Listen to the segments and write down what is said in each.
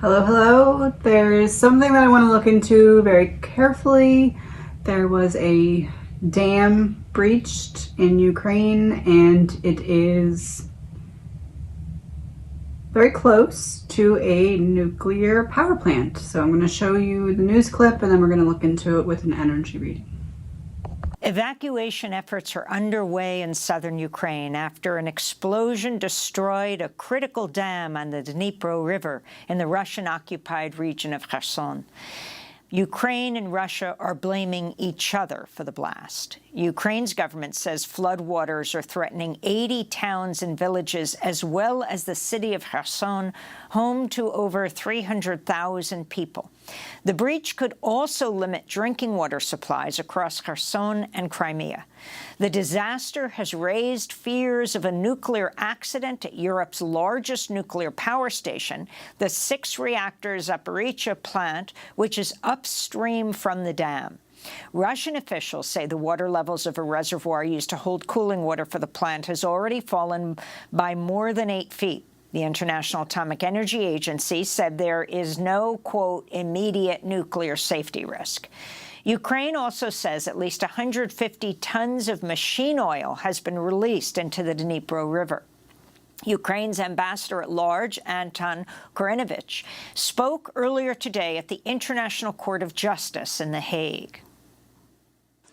Hello, hello. There's something that I want to look into very carefully. There was a dam breached in Ukraine, and it is very close to a nuclear power plant. So I'm going to show you the news clip, and then we're going to look into it with an energy reading. Evacuation efforts are underway in southern Ukraine after an explosion destroyed a critical dam on the Dnipro River in the Russian-occupied region of Kherson. Ukraine and Russia are blaming each other for the blast. Ukraine's government says floodwaters are threatening 80 towns and villages, as well as the city of Kherson, home to over 300,000 people. The breach could also limit drinking water supplies across Kherson and Crimea. The disaster has raised fears of a nuclear accident at Europe's largest nuclear power station, the 6-reactor Zaporizhzhia plant, which is upstream from the dam. Russian officials say the water levels of a reservoir used to hold cooling water for the plant has already fallen by more than 8 feet. The International Atomic Energy Agency said there is no, quote, immediate nuclear safety risk. Ukraine also says at least 150 tons of machine oil has been released into the Dnipro River. Ukraine's ambassador-at-large, Anton Kurinovich, spoke earlier today at the International Court of Justice in The Hague.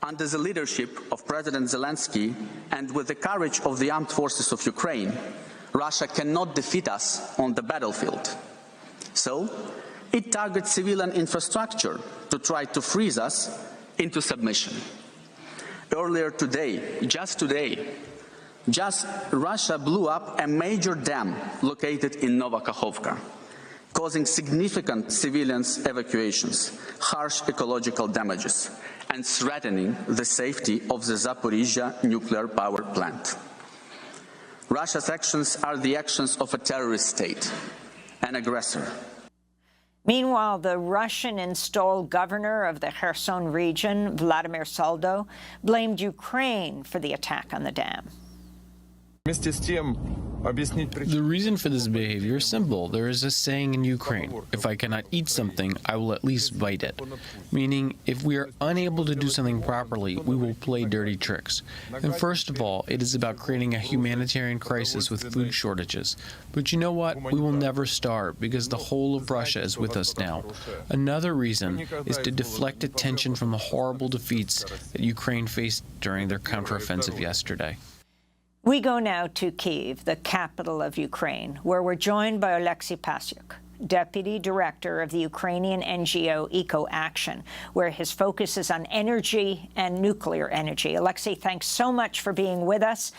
Under the leadership of President Zelensky and with the courage of the armed forces of Ukraine, Russia cannot defeat us on the battlefield. So, it targets civilian infrastructure to try to freeze us into submission. Earlier today, Russia blew up a major dam located in Kakhovka, causing significant civilian evacuations, harsh ecological damages, and threatening the safety of the Zaporizhzhia nuclear power plant. Russia's actions are the actions of a terrorist state, an aggressor. Meanwhile, the Russian-installed governor of the Kherson region, Vladimir Saldo, blamed Ukraine for the attack on the dam. The reason for this behavior is simple. There is a saying in Ukraine, if I cannot eat something, I will at least bite it. Meaning, if we are unable to do something properly, we will play dirty tricks. And first of all, it is about creating a humanitarian crisis with food shortages. But you know what? We will never starve because the whole of Russia is with us now. Another reason is to deflect attention from the horrible defeats that Ukraine faced during their counteroffensive yesterday. We go now to Kyiv, the capital of Ukraine, where we're joined by Alexei Pasyuk, deputy director of the Ukrainian NGO Eco Action, where his focus is on energy and nuclear energy. Alexei, thanks so much for being with us.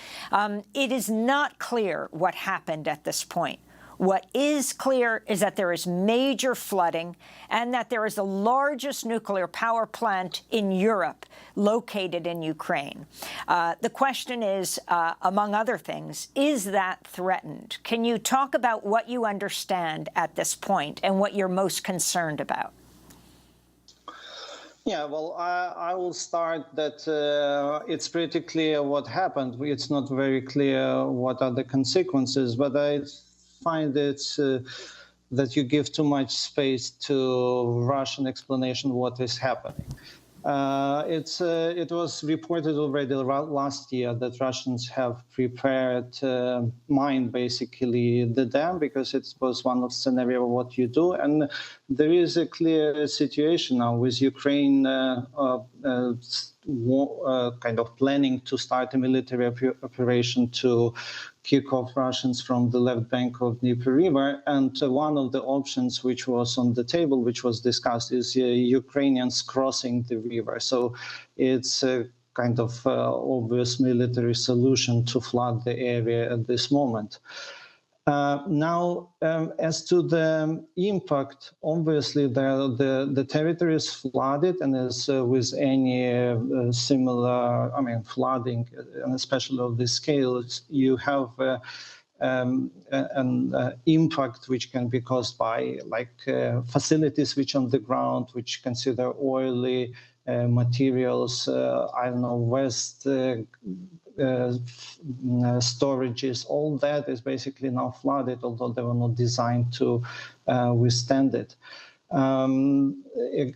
It is not clear what happened at this point. What is clear is that there is major flooding and that there is the largest nuclear power plant in Europe located in Ukraine. The question is, among other things, is that threatened? Can you talk about what you understand at this point and what you're most concerned about? Yeah, well, I will start that it's pretty clear what happened. It's not very clear what are the consequences, but I find it that you give too much space to Russian explanation what is happening. It was reported already last year that Russians have prepared mine basically the dam because it was one of scenario what you do, and there is a clear situation now with Ukraine kind of planning to start a military operation to kick off Russians from the left bank of Dnieper River. And one of the options which was on the table, which was discussed, is Ukrainians crossing the river. So it's a kind of obvious military solution to flood the area at this moment. Now, as to the impact, obviously the territory is flooded, and as with any similar, flooding, and especially of this scale, you have an impact which can be caused by facilities which on the ground, which consider oily materials, waste storages, all that is basically now flooded, although they were not designed to withstand it.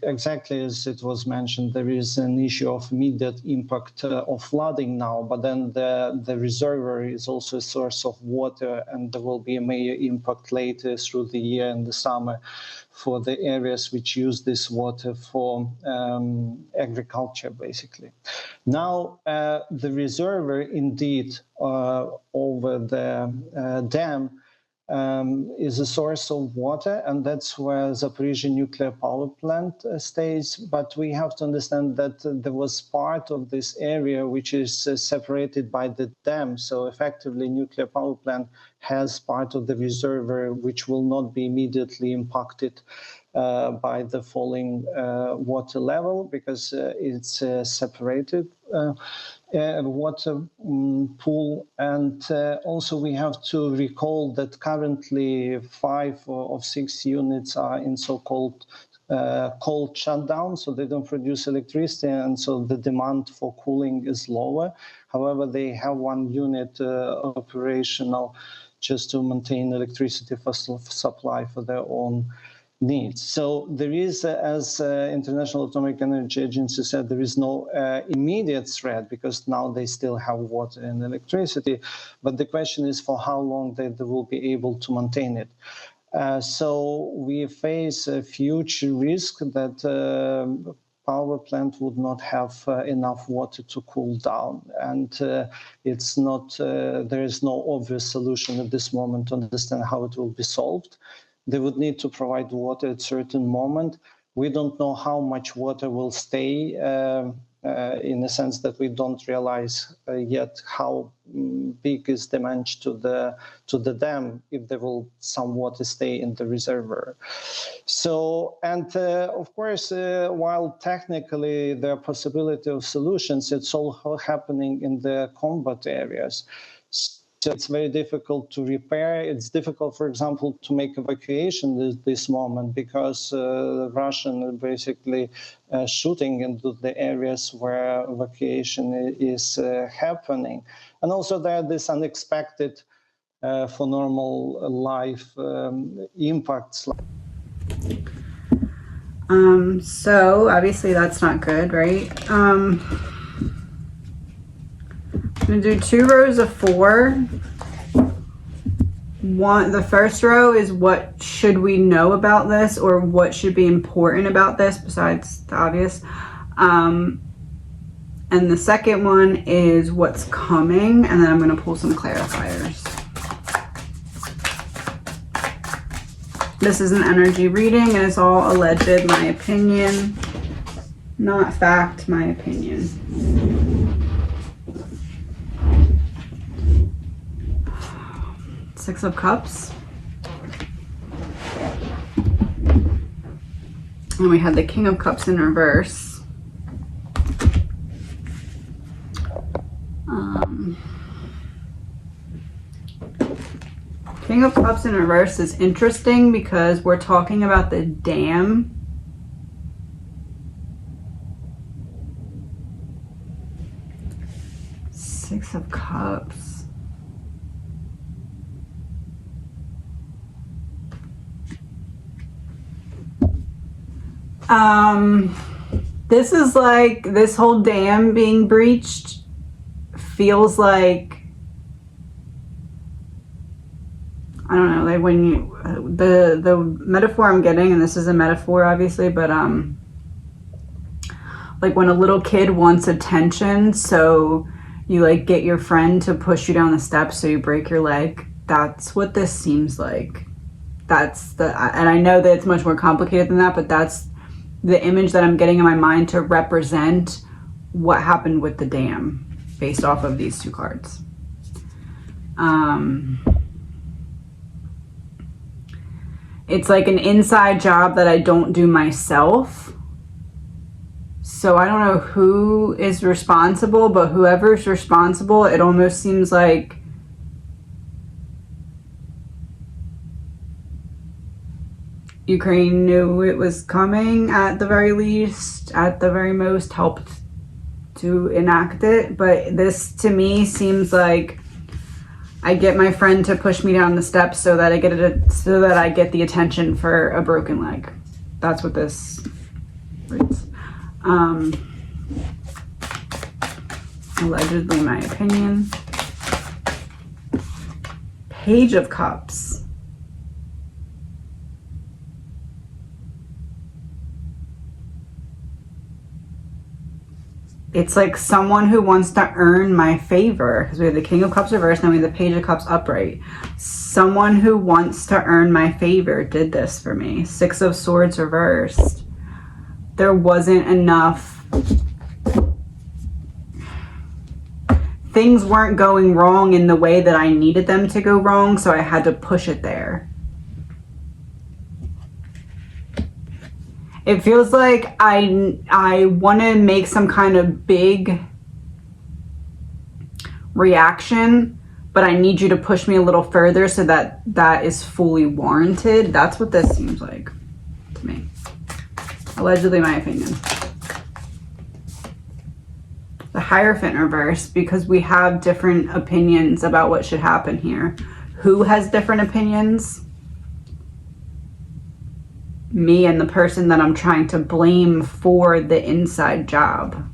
Exactly as it was mentioned, there is an issue of immediate impact of flooding now, but then the reservoir is also a source of water, and there will be a major impact later through the year and the summer for the areas which use this water for agriculture, basically. Now, the reservoir indeed over the dam is a source of water, and that's where Zaporizhzhia nuclear power plant stays. But we have to understand that there was part of this area which is separated by the dam. So effectively, nuclear power plant has part of the reservoir which will not be immediately impacted by the falling water level, because it's separated water pool. And also we have to recall that currently 5 of 6 units are in so-called cold shutdown, so they don't produce electricity, and so the demand for cooling is lower. However, they have 1 unit operational just to maintain electricity for supply for their own needs. So there is, as International Atomic Energy Agency said, there is no immediate threat, because now they still have water and electricity. But the question is for how long they will be able to maintain it. So we face a future risk that power plant would not have enough water to cool down, and it's not. There is no obvious solution at this moment to understand how it will be solved. They would need to provide water at a certain moment. We don't know how much water will stay, in the sense that we don't realize yet how big is damage to the dam, if there will some water stay in the reservoir. So, and of course, while technically there are possibility of solutions, it's all happening in the combat areas. So it's very difficult to repair. It's difficult, for example, to make evacuation at this moment, because the Russian are basically shooting into the areas where evacuation is happening. And also there are this unexpected for normal life impacts. So obviously that's not good, right? I'm gonna do 2 rows of 4. The first row is what should we know about this, or what should be important about this besides the obvious. And the second one is what's coming, and then I'm gonna pull some clarifiers. This is an energy reading, and it's all alleged, my opinion, not fact, my opinion. Six of Cups. And we had the King of Cups in reverse. King of Cups in reverse is interesting because we're talking about the dam. Six of Cups. This is like, this whole dam being breached feels like, I don't know, like when you, the metaphor I'm getting, and this is a metaphor obviously, but like when a little kid wants attention, so you like get your friend to push you down the steps so you break your leg. That's what this seems like. That's the, and I know that it's much more complicated than that, but that's the image that I'm getting in my mind to represent what happened with the dam based off of these 2 cards. It's like an inside job that I don't do myself. So I don't know who is responsible, but whoever's responsible, it almost seems like Ukraine knew it was coming at the very least, at the very most, helped to enact it, but this to me seems like I get my friend to push me down the steps so that I get the attention for a broken leg. That's what this reads. Allegedly, my opinion. Page of Cups. It's like someone who wants to earn my favor, because we have the King of Cups reversed, and we have the Page of Cups upright. Someone who wants to earn my favor did this for me. Six of Swords reversed. There wasn't enough. Things weren't going wrong in the way that I needed them to go wrong, so I had to push it there. It feels like I want to make some kind of big reaction, but I need you to push me a little further so that that is fully warranted. That's what this seems like to me. Allegedly, my opinion. The Hierophant reversed, because we have different opinions about what should happen here. Who has different opinions? Me and the person that I'm trying to blame for the inside job.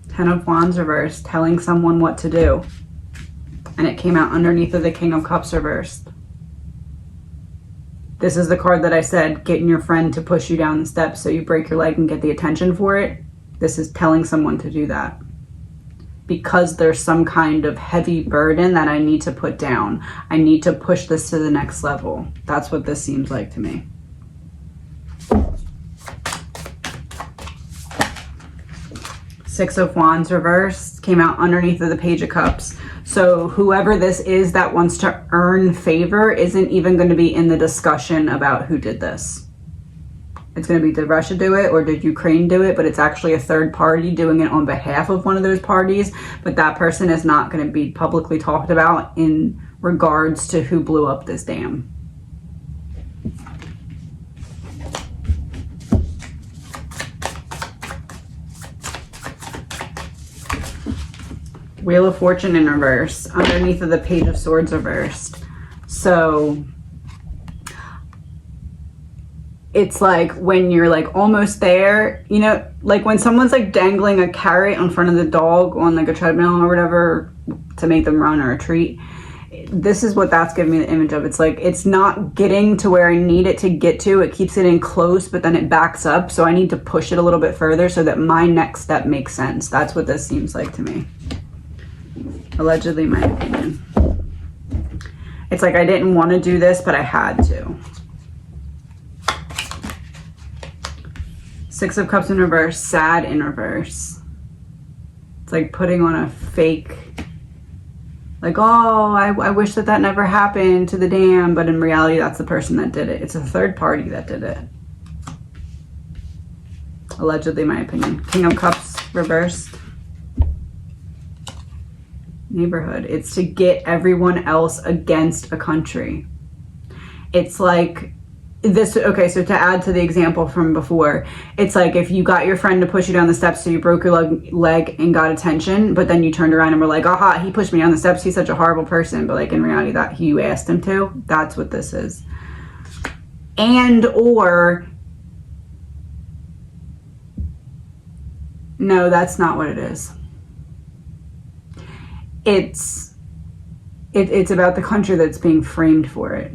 Ten of Wands reversed, telling someone what to do. And it came out underneath of the King of Cups reversed. This is the card that I said, getting your friend to push you down the steps so you break your leg and get the attention for it. This is telling someone to do that. Because there's some kind of heavy burden that I need to put down. I need to push this to the next level. That's what this seems like to me. Six of Wands reversed, came out underneath of the Page of Cups. So whoever this is that wants to earn favor isn't even going to be in the discussion about who did this. It's going to be, did Russia do it or did Ukraine do it? But it's actually a third party doing it on behalf of one of those parties. But that person is not going to be publicly talked about in regards to who blew up this dam. Wheel of Fortune in reverse, underneath of the Page of Swords reversed. So it's like when you're like almost there, you know, like when someone's like dangling a carrot in front of the dog on like a treadmill or whatever to make them run or a treat. This is what that's giving me the image of. It's like it's not getting to where I need it to get to. It keeps getting close, but then it backs up. So I need to push it a little bit further so that my next step makes sense. That's what this seems like to me. Allegedly, my opinion. It's like I didn't want to do this, but I had to. Six of Cups in reverse, sad in reverse. It's like putting on a fake, like, oh, I wish that that never happened to the dam, but in reality, that's the person that did it. It's a third party that did it. Allegedly, my opinion. King of Cups reversed. Neighborhood. It's to get everyone else against a country. It's like this. Okay, so to add to the example from before, it's like if you got your friend to push you down the steps so you broke your leg and got attention, but then you turned around and were like, aha, he pushed me down the steps, he's such a horrible person, but like in reality that you asked him to. That's what this is. And or no, that's not what it is. It's about the country that's being framed for it.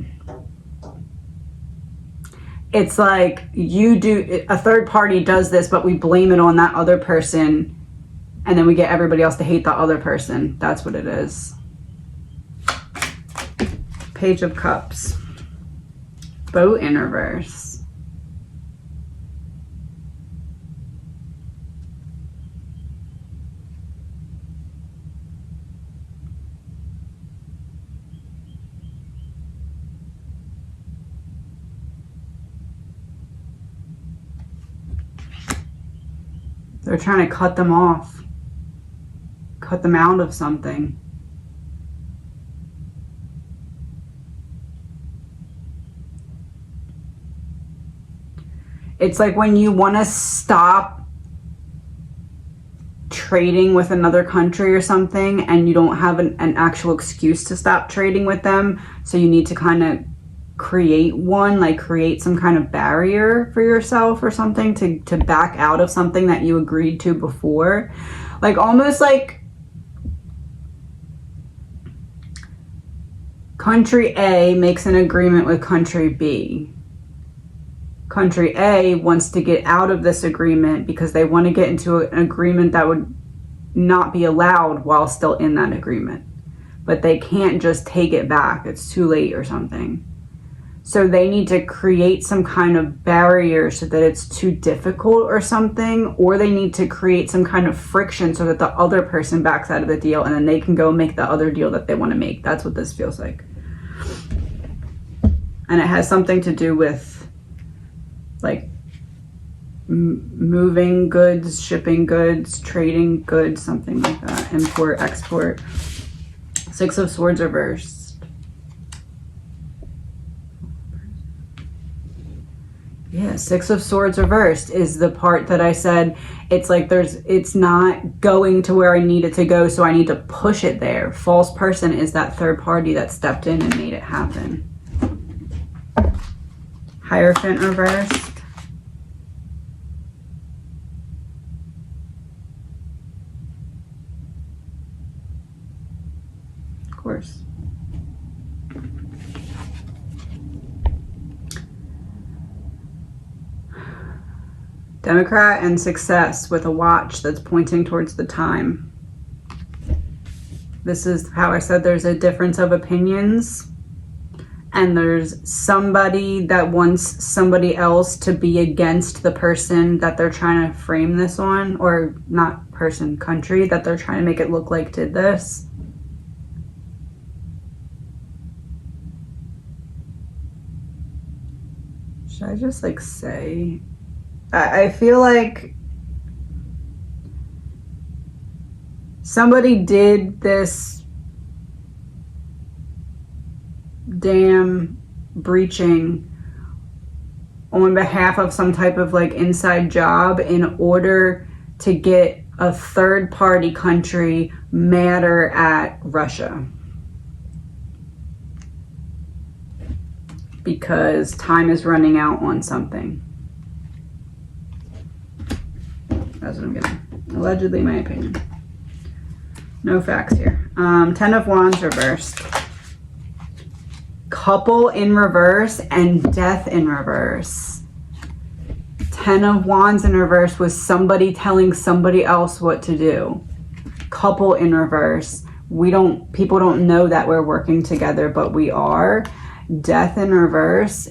It's like you do, a third party does this, but we blame it on that other person, and then we get everybody else to hate the other person. That's what it is. Page of Cups. Boat in reverse. They're trying to cut them off. Cut them out of something. It's like when you want to stop trading with another country or something and you don't have an actual excuse to stop trading with them, so you need to kind of create one, like create some kind of barrier for yourself or something to back out of something that you agreed to before. Like almost like country A makes an agreement with country B. Country A wants to get out of this agreement because they want to get into an agreement that would not be allowed while still in that agreement. But they can't just take it back. It's too late or something. So they need to create some kind of barrier so that it's too difficult or something, or they need to create some kind of friction so that the other person backs out of the deal and then they can go make the other deal that they want to make. That's what this feels like. And it has something to do with like moving goods, shipping goods, trading goods, something like that. Import, export. Six of Swords reversed. Yeah, Six of Swords reversed is the part that I said, it's like it's not going to where I need it to go, so I need to push it there. False person is that third party that stepped in and made it happen. Hierophant reversed. Of course. Democrat and success with a watch that's pointing towards the time. This is how I said there's a difference of opinions, and there's somebody that wants somebody else to be against the person that they're trying to frame this on, or not person, country that they're trying to make it look like did this. Should I just like say... I feel like somebody did this damn breaching on behalf of some type of like inside job in order to get a third party country madder at Russia. Because time is running out on something. That's what I'm getting. Allegedly, my opinion. No facts here. 10 of Wands reversed. Couple in reverse and death in reverse. 10 of Wands in reverse was somebody telling somebody else what to do. Couple in reverse. People don't know that we're working together, but we are. Death in reverse.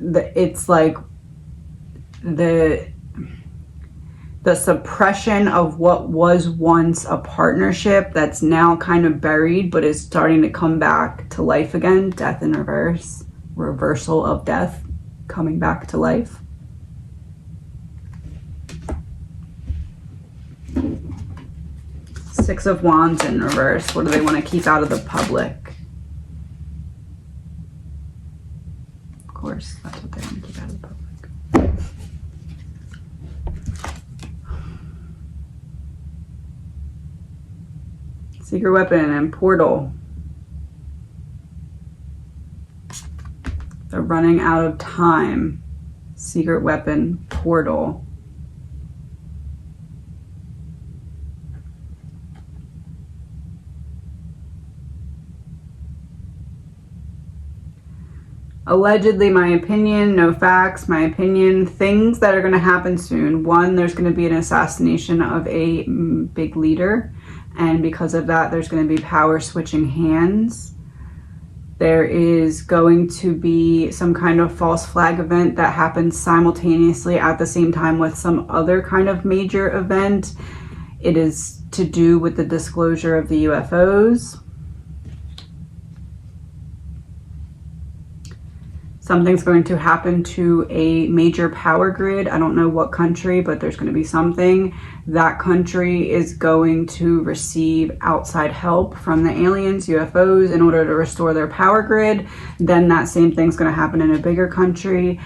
It's like the suppression of what was once a partnership that's now kind of buried but is starting to come back to life again. Death in reverse. Reversal of death coming back to life. Six of Wands in reverse. What do they want to keep out of the public? Of course, that's what they want to keep out of the public. Secret weapon and portal. They're running out of time. Secret weapon, portal. Allegedly, my opinion, no facts, my opinion, things that are going to happen soon. One, there's going to be an assassination of a big leader. And because of that, there's going to be power switching hands. There is going to be some kind of false flag event that happens simultaneously at the same time with some other kind of major event. It is to do with the disclosure of the UFOs. Something's going to happen to a major power grid. I don't know what country, but there's going to be something. That country is going to receive outside help from the aliens, UFOs, in order to restore their power grid. Then that same thing's going to happen in a bigger country.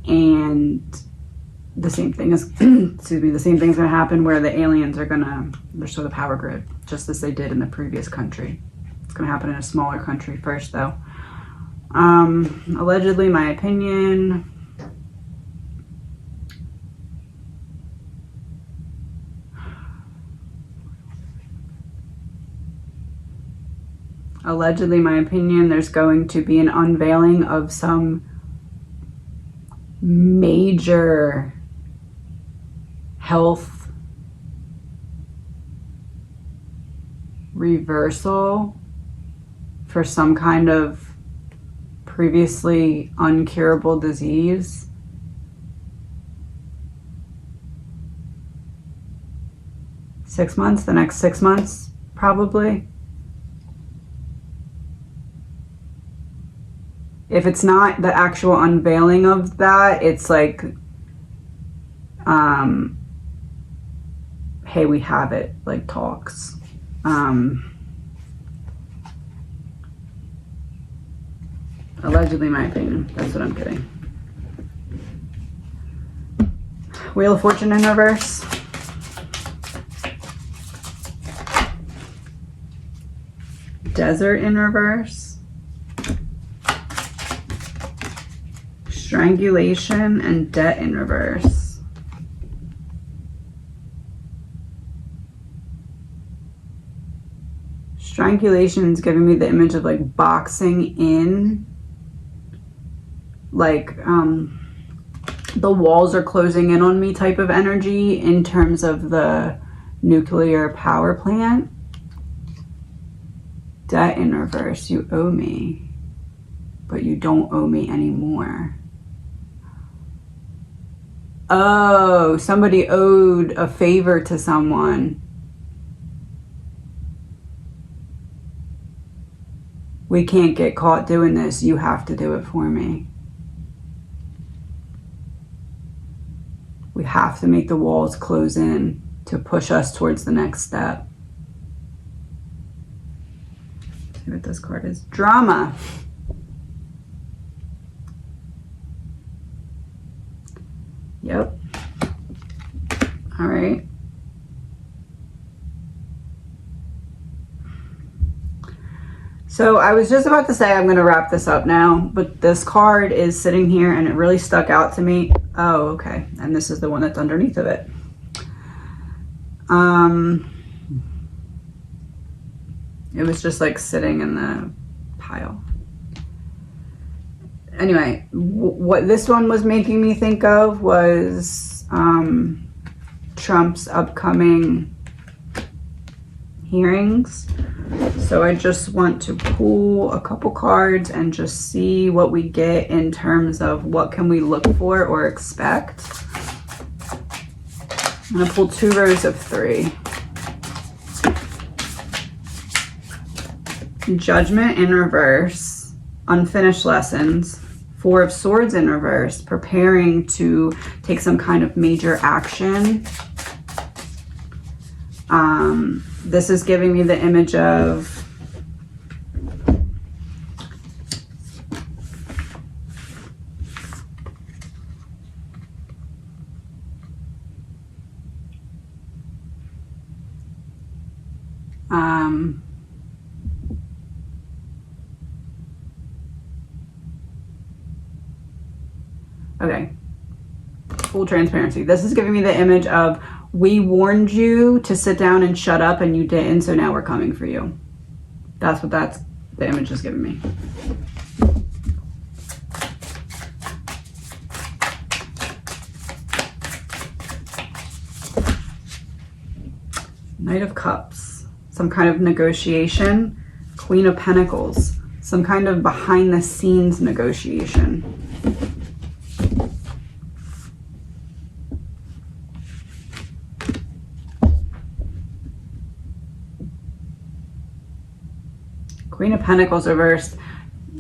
And the same thing is, excuse me, the same thing's gonna happen where the aliens are gonna restore the power grid, just as they did in the previous country. It's gonna happen in a smaller country first, though. Allegedly, my opinion. Allegedly, my opinion, there's going to be an unveiling of some major health reversal for some kind of previously uncurable disease. The next 6 months, probably. If it's not the actual unveiling of that, it's like, hey, we have it, like talks. Allegedly, my opinion. That's what I'm getting. Wheel of Fortune in reverse. Desert in reverse. Strangulation and debt in reverse. Strangulation is giving me the image of like boxing in, like the walls are closing in on me type of energy in terms of the nuclear power plant. Debt in reverse. You owe me, but you don't owe me anymore. Oh, somebody owed a favor to someone. We can't get caught doing this. You have to do it for me. We have to make the walls close in to push us towards the next step. Let's see what this card is. Drama. Yep. All right. So I was just about to say I'm going to wrap this up now, but this card is sitting here and it really stuck out to me. Oh, okay. And this is the one that's underneath of it. It was just like sitting in the pile. Anyway, what this one was making me think of was Trump's upcoming hearings. So I just want to pull a couple cards and just see what we get in terms of what can we look for or expect. I'm going to pull 2 rows of 3. Judgment in reverse, unfinished lessons, 4 of Swords in reverse, preparing to take some kind of major action. This is giving me the image of okay, full transparency. This is giving me the image of, we warned you to sit down and shut up and you didn't, so now we're coming for you. That's what the image is giving me. Knight of Cups, some kind of negotiation. Queen of Pentacles, some kind of behind the scenes negotiation. Queen of Pentacles reversed.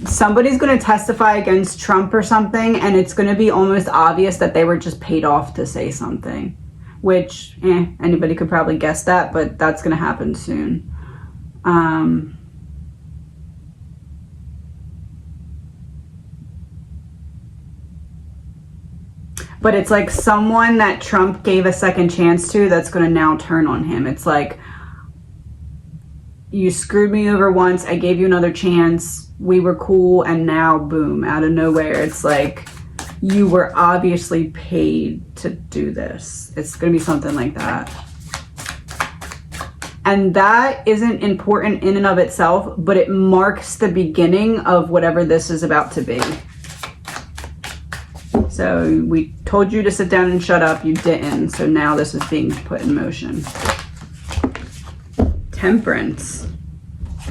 Somebody's going to testify against Trump or something, and it's going to be almost obvious that they were just paid off to say something. Which, anybody could probably guess that, but that's going to happen soon. But it's like someone that Trump gave a second chance to that's going to now turn on him. It's like, you screwed me over once, I gave you another chance, we were cool, and now boom, out of nowhere, it's like, you were obviously paid to do this. It's going to be something like that. And that isn't important in and of itself, but it marks the beginning of whatever this is about to be. So we told you to sit down and shut up, you didn't. So now this is being put in motion. Temperance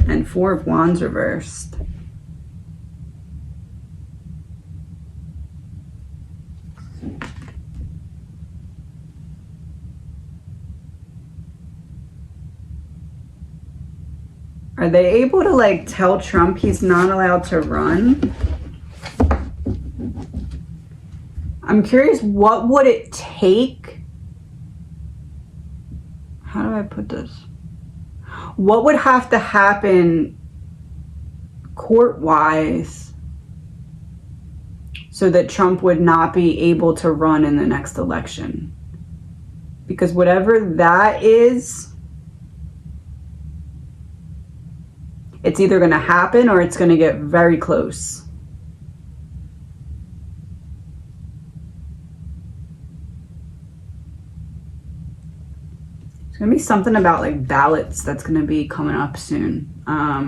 and Four of Wands reversed. Are they able to like tell Trump he's not allowed to run? I'm curious, what would it take? How do I put this? What would have to happen court-wise so that Trump would not be able to run in the next election? Because whatever that is, it's either going to happen or it's going to get very close. It's going to be something about like ballots that's going to be coming up soon. I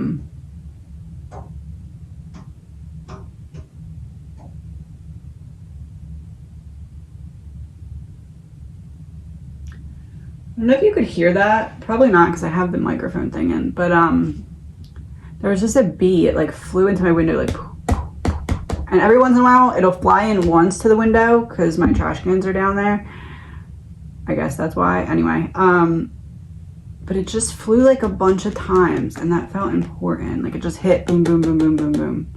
don't know if you could hear that. Probably not, because I have the microphone thing in. But there was just a bee. It like flew into my window, like, and every once in a while it'll fly in once to the window because my trash cans are down there. I guess that's why. Anyway, but it just flew like a bunch of times, and that felt important. Like it just hit, boom, boom, boom, boom, boom, boom.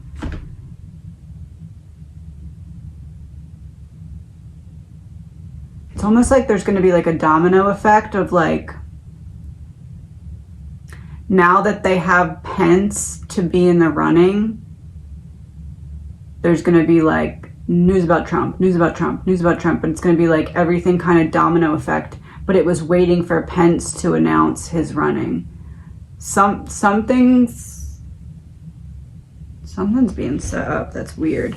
It's almost like there's going to be like a domino effect of like, now that they have Pence to be in the running, there's going to be like news about Trump, news about Trump, news about Trump. But it's going to be like everything kind of domino effect. But it was waiting for Pence to announce his running. Something's being set up. That's weird.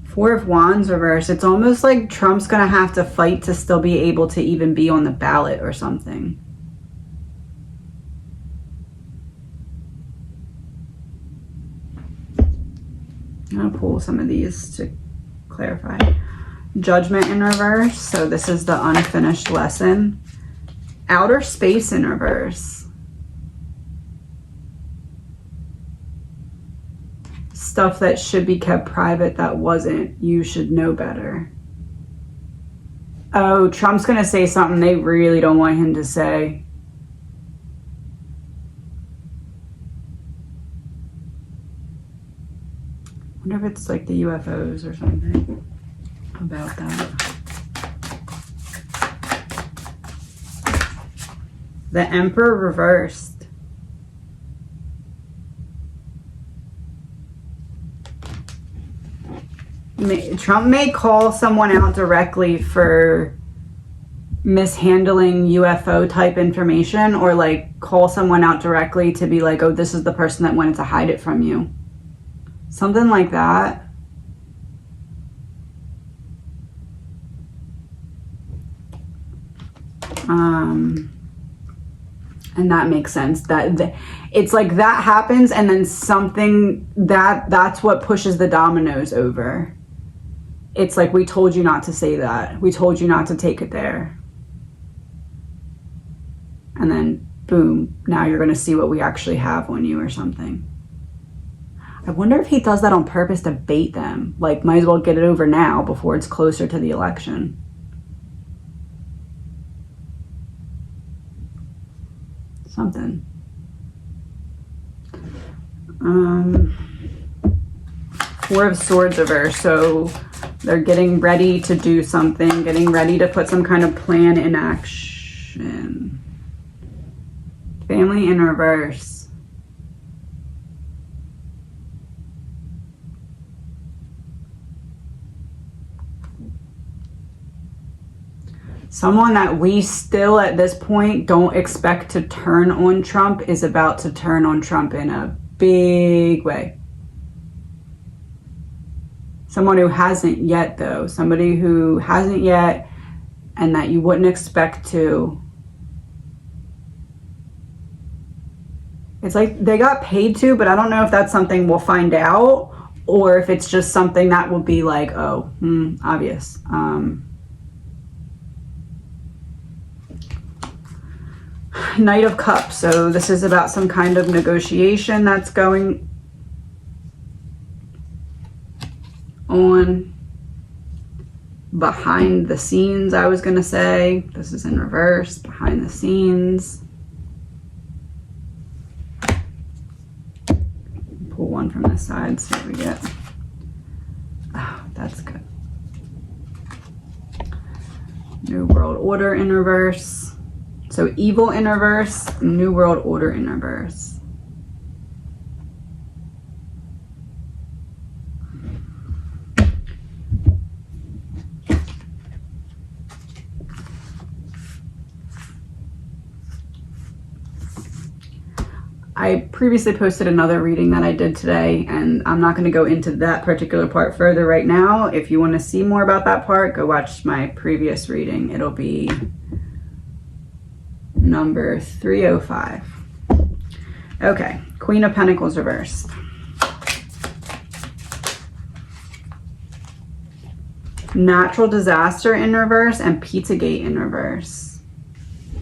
Four of Wands reversed. It's almost like Trump's going to have to fight to still be able to even be on the ballot or something. I'm going to pull some of these to clarify. Judgment in reverse. So this is the unfinished lesson. Outer space in reverse. Stuff that should be kept private that wasn't. You should know better. Oh, Trump's going to say something they really don't want him to say. I wonder if it's like the UFOs or something about that. The Emperor reversed. Trump may call someone out directly for mishandling UFO type information, or like call someone out directly to be like, oh, this is the person that wanted to hide it from you. Something like that. And that makes sense. That it's like that happens, and then something that's what pushes the dominoes over. It's like, we told you not to say that. We told you not to take it there. And then boom, now you're going to see what we actually have on you or something. I wonder if he does that on purpose to bait them. Like, might as well get it over now before it's closer to the election. Something. Four of Swords reverse. So they're getting ready to do something, getting ready to put some kind of plan in action. Family in reverse. Someone that we still at this point don't expect to turn on Trump is about to turn on Trump in a big way. Someone who hasn't yet, though. Somebody who hasn't yet and that you wouldn't expect to. It's like they got paid to, but I don't know if that's something we'll find out or if it's just something that will be like, oh, obvious. Knight of Cups. So this is about some kind of negotiation that's going on behind the scenes, I was going to say. This is in reverse, behind the scenes. Pull one from this side, see what we get. Oh, that's good. New World Order in reverse. So evil in reverse, New World Order in reverse. I previously posted another reading that I did today, and I'm not going to go into that particular part further right now. If you want to see more about that part, go watch my previous reading. It'll be number 305. Okay, Queen of Pentacles reversed. Natural disaster in reverse and Pizzagate in reverse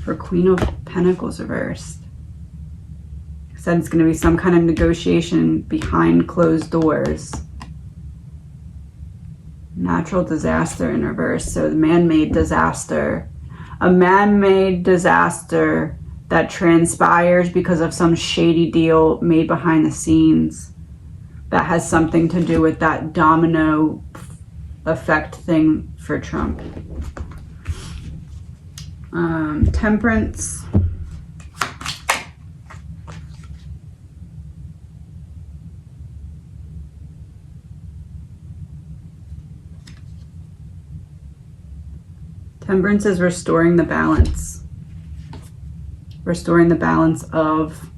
for Queen of Pentacles reversed. Said it's going to be some kind of negotiation behind closed doors. Natural disaster in reverse. So the man-made disaster. A man-made disaster that transpires because of some shady deal made behind the scenes that has something to do with that domino effect thing for Trump. Temperance. Temperance is restoring the balance. Restoring the balance of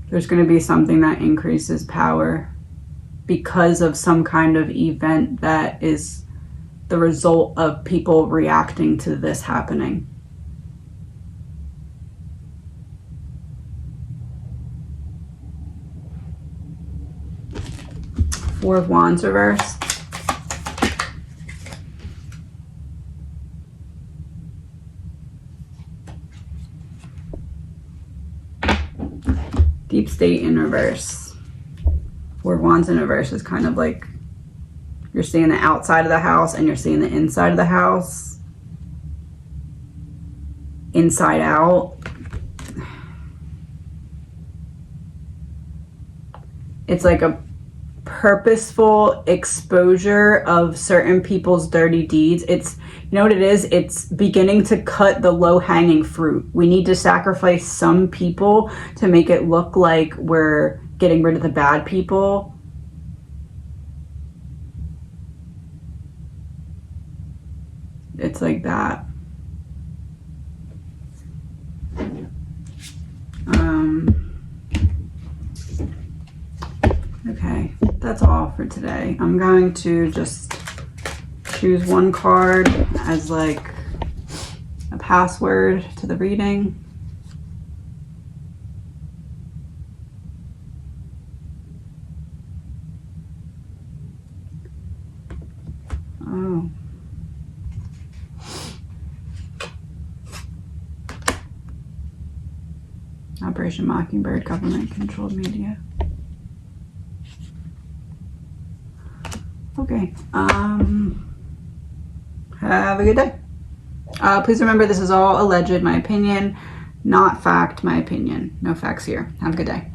there's going to be something that increases power because of some kind of event that is the result of people reacting to this happening. Four of Wands reverse. Deep State in reverse. Four of Wands in reverse is kind of like you're seeing the outside of the house and you're seeing the inside of the house. Inside out. It's like a purposeful exposure of certain people's dirty deeds. It's, you know what it is? It's beginning to cut the low-hanging fruit. We need to sacrifice some people to make it look like we're getting rid of the bad people. It's like that. Okay, that's all for today. I'm going to just choose one card as like a password to the reading. Oh. Operation Mockingbird, government-controlled media. Okay. Have a good day. Please remember this is all alleged, my opinion, not fact, my opinion. No facts here. Have a good day.